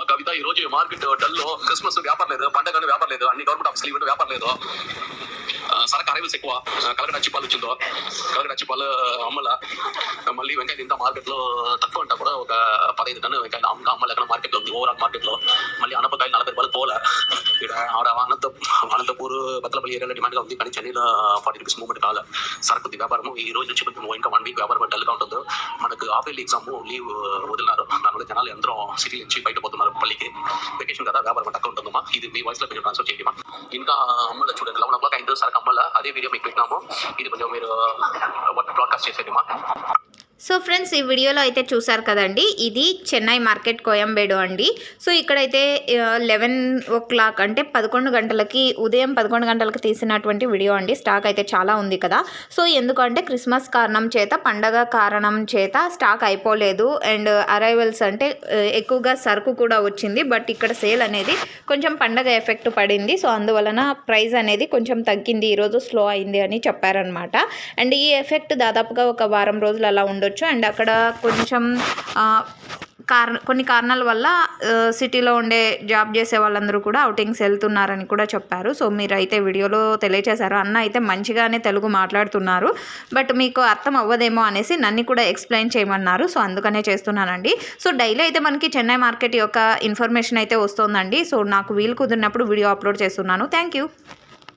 కవిత ఈ రోజు market dull Christmas వ్యాపారం లేదు, పండగ వ్యాపారం లేదు, అన్ని గవర్నమెంట్ ఆఫీస్ లీవ్ వ్యాపారం లేదు. సరకు అరైవల్స్ ఎక్కువ. కలగడ అచ్చిపాలు వచ్చిందో కలగడ అచ్చిపాలు అమ్మల మళ్ళీ వెంకాయ ఇంత మార్కెట్ లో తక్కువ అంటా కూడా ఒక 15 టన్ను వెంకాయలు అమ్మలు ఎక్కడ మార్కెట్ లో ఉంది. ఓవరాల్ మార్కెట్ లో మళ్ళీ అనపకాయలు 40 రూపాయలు పోలే. ఇక్కడ ఆవిడ అనంతపూర్ బత్తలపల్లి ఏరియాలో డిమాండ్ గా ఉంది, కానీ చెన్నైలో 40 రూపీస్ మూవ్మెంట్ కాలే. సరుకు వ్యాపారం ఈ రోజు నుంచి ఇంకా 1 వీక్ వ్యాపారం డల్ గా ఉంటుంది. మనకు హాఫ్ ఇయర్లీ ఎగ్జామ్ లీవ్ వదిలినారు, దానివల్ల జనాలు ఎందరో సిటీ నుంచి బయట పోతున్నారు. పల్లికి వెకేషన్ కదా, వ్యాపారం తక్కువ ఉంటుందమ్మా. ఇది మీ వాయిస్ లో కొంచెం ట్రాన్స్ఫర్ చేయండి. ఇంకా అమ్మలో చూడండి 11 o'clock అయింది సరకు అమ్మల. అదే వీడియో మీకు పెట్టినాము, ఇది కొంచెం మీరు బ్రాడ్కాస్ట్ చేసేది. సో ఫ్రెండ్స్, ఈ వీడియోలో అయితే చూసారు కదండి, ఇది చెన్నై మార్కెట్ కోయంబేడు అండి. సో ఇక్కడైతే 11 o'clock అంటే 11 గంటలకి, ఉదయం 11 గంటలకు తీసినటువంటి వీడియో అండి. స్టాక్ అయితే చాలా ఉంది కదా. సో ఎందుకంటే క్రిస్మస్ కారణం చేత, పండగ కారణం చేత స్టాక్ అయిపోలేదు. అండ్ అరైవల్స్ అంటే ఎక్కువగా సరుకు కూడా వచ్చింది, బట్ ఇక్కడ సేల్ అనేది కొంచెం పండగ ఎఫెక్ట్ పడింది. సో అందువలన ప్రైస్ అనేది కొంచెం తగ్గింది, ఈరోజు స్లో అయింది అని చెప్పారనమాట. అండ్ ఈ ఎఫెక్ట్ దాదాపుగా ఒక వారం రోజులు అలా ఉండొచ్చు. అండ్ అక్కడ కొంచెం కొన్ని కారణాల వల్ల సిటీలో ఉండే జాబ్ చేసే వాళ్ళందరూ కూడా అవుటింగ్స్ వెళ్తున్నారని కూడా చెప్పారు. సో మీరైతే వీడియోలో తెలియచేశారు. అన్న అయితే మంచిగానే తెలుగు మాట్లాడుతున్నారు, బట్ మీకు అర్థం అవ్వదేమో అనేసి నన్ను కూడా ఎక్స్ప్లెయిన్ చేయమన్నారు. సో అందుకనే చేస్తున్నానండి. సో డైలీ అయితే మనకి చెన్నై మార్కెట్ యొక్క ఇన్ఫర్మేషన్ అయితే వస్తుందండి. సో నాకు వీలు కుదిరినప్పుడు వీడియో అప్లోడ్ చేస్తున్నాను. Thank you.